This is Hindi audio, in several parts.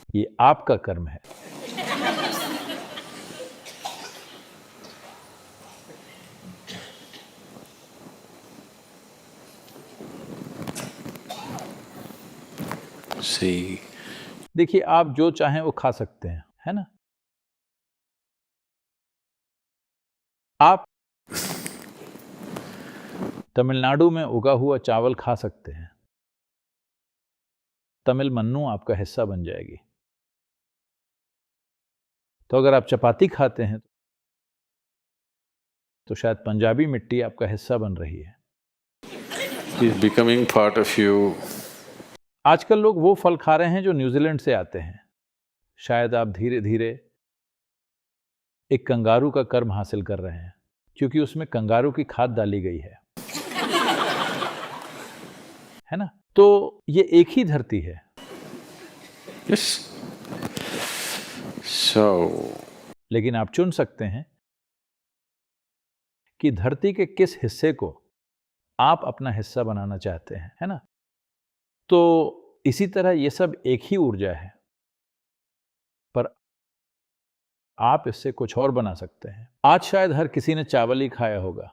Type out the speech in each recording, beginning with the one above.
ये आपका कर्म है। See, देखिए, आप जो चाहें वो खा सकते हैं, है ना? आप तमिलनाडु में उगा हुआ चावल खा सकते हैं। तमिल मन्नू आपका हिस्सा बन जाएगी। तो अगर आप चपाती खाते हैं तो शायद पंजाबी मिट्टी आपका हिस्सा बन रही है। is becoming part of you. आजकल लोग वो फल खा रहे हैं जो न्यूजीलैंड से आते हैं। शायद आप धीरे धीरे एक कंगारू का कर्म हासिल कर रहे हैं, क्योंकि उसमें कंगारू की खाद डाली गई है ना? तो ये एक ही धरती है। Yes. So, लेकिन आप चुन सकते हैं कि धरती के किस हिस्से को आप अपना हिस्सा बनाना चाहते हैं, है ना? तो इसी तरह ये सब एक ही ऊर्जा है, पर आप इससे कुछ और बना सकते हैं। आज शायद हर किसी ने चावल ही खाया होगा,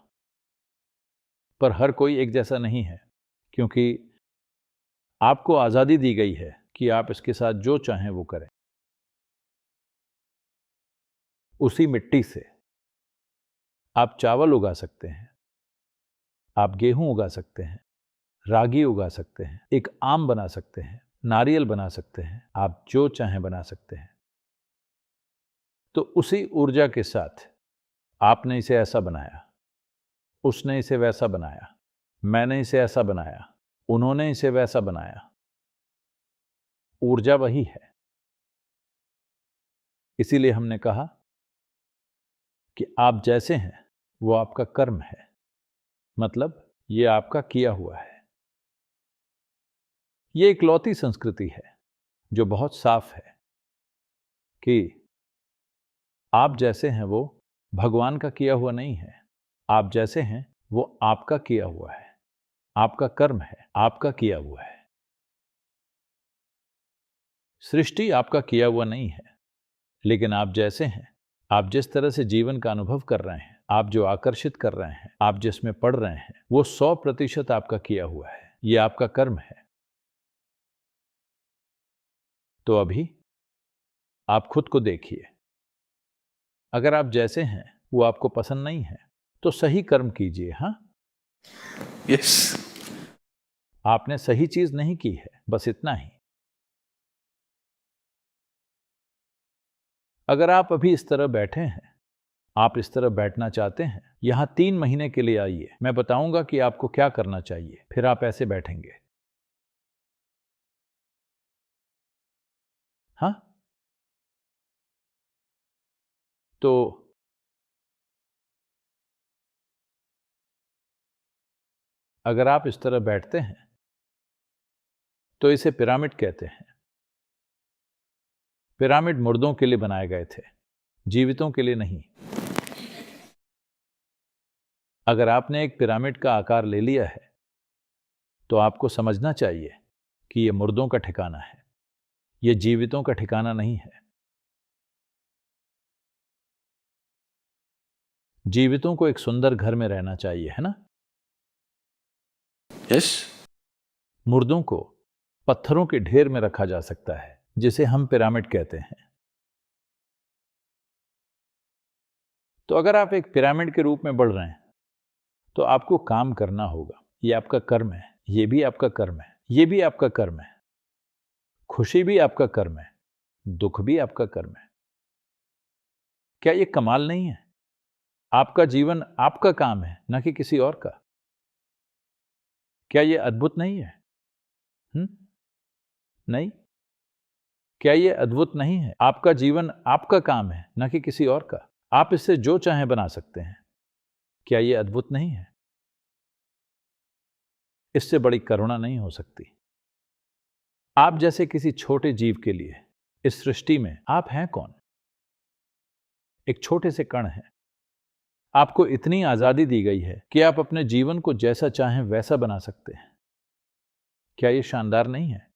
पर हर कोई एक जैसा नहीं है, क्योंकि आपको आज़ादी दी गई है कि आप इसके साथ जो चाहें वो करें। उसी मिट्टी से आप चावल उगा सकते हैं, आप गेहूं उगा सकते हैं, रागी उगा सकते हैं, एक आम बना सकते हैं, नारियल बना सकते हैं, आप जो चाहें बना सकते हैं। तो उसी ऊर्जा के साथ आपने इसे ऐसा बनाया, उसने इसे वैसा बनाया, मैंने इसे ऐसा बनाया, उन्होंने इसे वैसा बनाया। ऊर्जा वही है। इसीलिए हमने कहा कि आप जैसे हैं वो आपका कर्म है, मतलब ये आपका किया हुआ है। ये इकलौती संस्कृति है जो बहुत साफ है कि आप जैसे हैं वो भगवान का किया हुआ नहीं है। आप जैसे हैं वो आपका किया हुआ है, आपका कर्म है, आपका किया हुआ है। सृष्टि आपका किया हुआ नहीं है, लेकिन आप जैसे हैं, आप जिस तरह से जीवन का अनुभव कर रहे हैं, आप जो आकर्षित कर रहे हैं, आप जिसमें पढ़ रहे हैं, वो 100% आपका किया हुआ है। ये आपका कर्म है। तो अभी आप खुद को देखिए। अगर आप जैसे हैं वो आपको पसंद नहीं है तो सही कर्म कीजिए। हाँ, yes. आपने सही चीज नहीं की है, बस इतना ही। अगर आप अभी इस तरह बैठे हैं, आप इस तरह बैठना चाहते हैं, यहां 3 महीने के लिए आइए। मैं बताऊंगा कि आपको क्या करना चाहिए, फिर आप ऐसे बैठेंगे। हाँ, तो अगर आप इस तरह बैठते हैं तो इसे पिरामिड कहते हैं। पिरामिड मुर्दों के लिए बनाए गए थे, जीवितों के लिए नहीं। अगर आपने एक पिरामिड का आकार ले लिया है तो आपको समझना चाहिए कि यह मुर्दों का ठिकाना है, यह जीवितों का ठिकाना नहीं है। जीवितों को एक सुंदर घर में रहना चाहिए, है ना? Yes. मुर्दों को पत्थरों के ढेर में रखा जा सकता है, जिसे हम पिरामिड कहते हैं। तो अगर आप एक पिरामिड के रूप में बढ़ रहे हैं तो आपको काम करना होगा। ये आपका कर्म है, ये भी आपका कर्म है, ये भी आपका कर्म है। खुशी भी आपका कर्म है, दुख भी आपका कर्म है। क्या ये कमाल नहीं है? आपका जीवन आपका काम है, न कि किसी और का। क्या ये अद्भुत नहीं है? नहीं? क्या ये अद्भुत नहीं है? आपका जीवन आपका काम है, न कि किसी और का। आप इससे जो चाहें बना सकते हैं। क्या ये अद्भुत नहीं है? इससे बड़ी करुणा नहीं हो सकती। आप जैसे किसी छोटे जीव के लिए इस सृष्टि में आप हैं कौन? एक छोटे से कण हैं। आपको इतनी आजादी दी गई है कि आप अपने जीवन को जैसा चाहें वैसा बना सकते हैं। क्या ये शानदार नहीं है?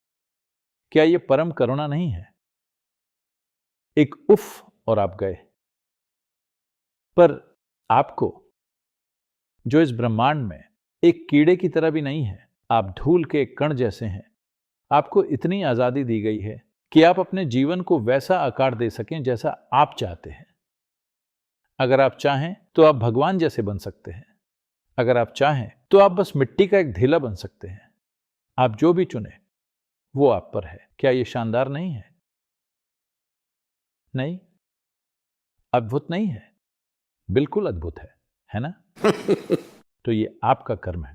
क्या ये परम करुणा नहीं है? एक उफ और आप गए। पर आपको, जो इस ब्रह्मांड में एक कीड़े की तरह भी नहीं है, आप धूल के एक कण जैसे हैं, आपको इतनी आजादी दी गई है कि आप अपने जीवन को वैसा आकार दे सकें जैसा आप चाहते हैं। अगर आप चाहें तो आप भगवान जैसे बन सकते हैं, अगर आप चाहें तो आप बस मिट्टी का एक ढेला बन सकते हैं। आप जो भी चुने वो आप पर है। क्या ये शानदार नहीं है? नहीं? अद्भुत नहीं है? बिल्कुल अद्भुत है ना? तो ये आपका कर्म है।